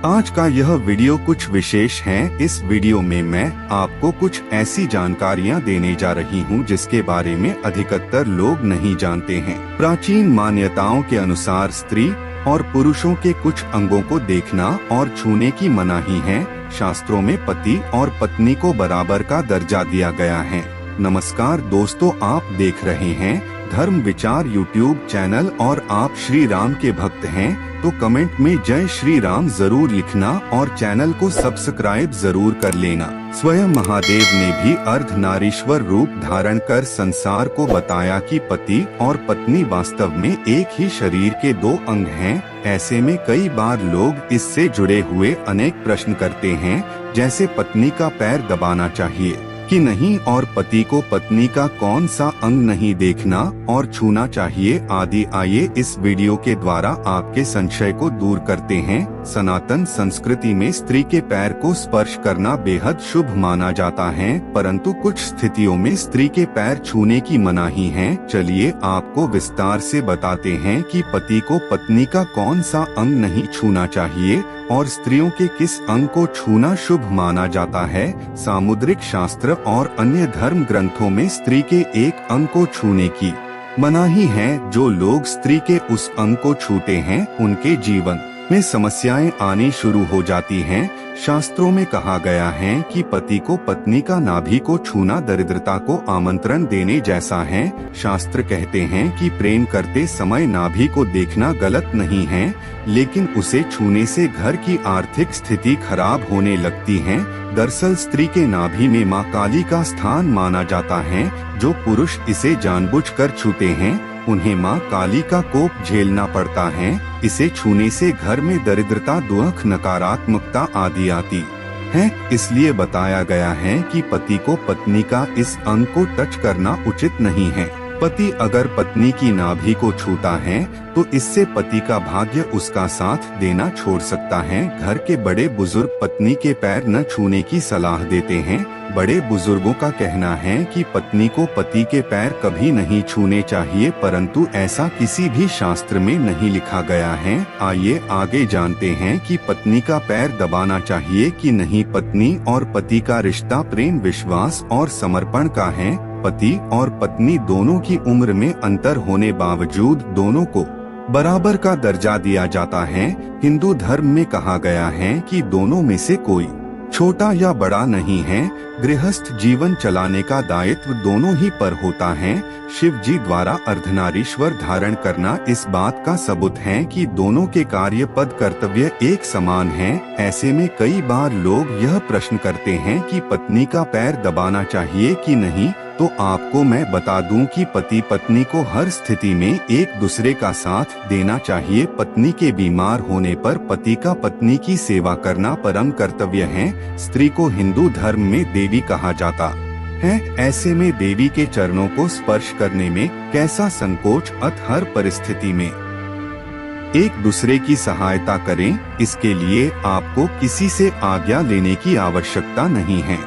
आज का यह वीडियो कुछ विशेष है। इस वीडियो में मैं आपको कुछ ऐसी जानकारियां देने जा रही हूं जिसके बारे में अधिकतर लोग नहीं जानते हैं। प्राचीन मान्यताओं के अनुसार स्त्री और पुरुषों के कुछ अंगों को देखना और छूने की मनाही है। शास्त्रों में पति और पत्नी को बराबर का दर्जा दिया गया है। नमस्कार दोस्तों, आप देख रहे हैं धर्म विचार यूट्यूब चैनल और आप श्री राम के भक्त हैं तो कमेंट में जय श्री राम जरूर लिखना और चैनल को सब्सक्राइब जरूर कर लेना। स्वयं महादेव ने भी अर्धनारीश्वर रूप धारण कर संसार को बताया कि पति और पत्नी वास्तव में एक ही शरीर के दो अंग हैं। ऐसे में कई बार लोग इससे जुड़े हुए अनेक प्रश्न करते हैं, जैसे पत्नी का पैर दबाना चाहिए कि नहीं और पति को पत्नी का कौन सा अंग नहीं देखना और छूना चाहिए आदि। आइए इस वीडियो के द्वारा आपके संशय को दूर करते हैं। सनातन संस्कृति में स्त्री के पैर को स्पर्श करना बेहद शुभ माना जाता है, परंतु कुछ स्थितियों में स्त्री के पैर छूने की मनाही है। चलिए आपको विस्तार से बताते हैं कि पति को पत्नी का कौन सा अंग नहीं छूना चाहिए और स्त्रियों के किस अंग को छूना शुभ माना जाता है। सामुद्रिक शास्त्र और अन्य धर्म ग्रंथों में स्त्री के एक अंग को छूने की मनाही है। जो लोग स्त्री के उस अंग को छूते हैं उनके जीवन में समस्याएं आनी शुरू हो जाती हैं। शास्त्रों में कहा गया है कि पति को पत्नी का नाभि को छूना दरिद्रता को आमंत्रण देने जैसा है। शास्त्र कहते हैं कि प्रेम करते समय नाभि को देखना गलत नहीं है, लेकिन उसे छूने से घर की आर्थिक स्थिति खराब होने लगती है। दरअसल स्त्री के नाभि में मां काली का स्थान माना जाता है। जो पुरुष इसे जानबूझकर छूते हैं उन्हें मां काली का कोप झेलना पड़ता है। इसे छूने से घर में दरिद्रता, दुख, नकारात्मकता आदि आती है। इसलिए बताया गया है कि पति को पत्नी का इस अंग को टच करना उचित नहीं है। पति अगर पत्नी की नाभि को छूता है तो इससे पति का भाग्य उसका साथ देना छोड़ सकता है। घर के बड़े बुजुर्ग पत्नी के पैर न छूने की सलाह देते हैं। बड़े बुजुर्गों का कहना है कि पत्नी को पति के पैर कभी नहीं छूने चाहिए, परंतु ऐसा किसी भी शास्त्र में नहीं लिखा गया है। आइए आगे जानते हैं कि पत्नी का पैर दबाना चाहिए कि नहीं। पत्नी और पति का रिश्ता प्रेम, विश्वास और समर्पण का है। पति और पत्नी दोनों की उम्र में अंतर होने बावजूद दोनों को बराबर का दर्जा दिया जाता है। हिंदू धर्म में कहा गया है कि दोनों में से कोई छोटा या बड़ा नहीं है। गृहस्थ जीवन चलाने का दायित्व दोनों ही पर होता है। शिव जी द्वारा अर्धनारीश्वर धारण करना इस बात का सबूत है कि दोनों के कार्य, पद, कर्तव्य एक समान हैं। ऐसे में कई बार लोग यह प्रश्न करते हैं कि पत्नी का पैर दबाना चाहिए कि नहीं, तो आपको मैं बता दूं कि पति पत्नी को हर स्थिति में एक दूसरे का साथ देना चाहिए। पत्नी के बीमार होने पर पति का पत्नी की सेवा करना परम कर्तव्य है। स्त्री को हिंदू धर्म में देवी कहा जाता है। ऐसे में देवी के चरणों को स्पर्श करने में कैसा संकोच। हर परिस्थिति में एक दूसरे की सहायता करें। इसके लिए आपको किसी से आज्ञा लेने की आवश्यकता नहीं है।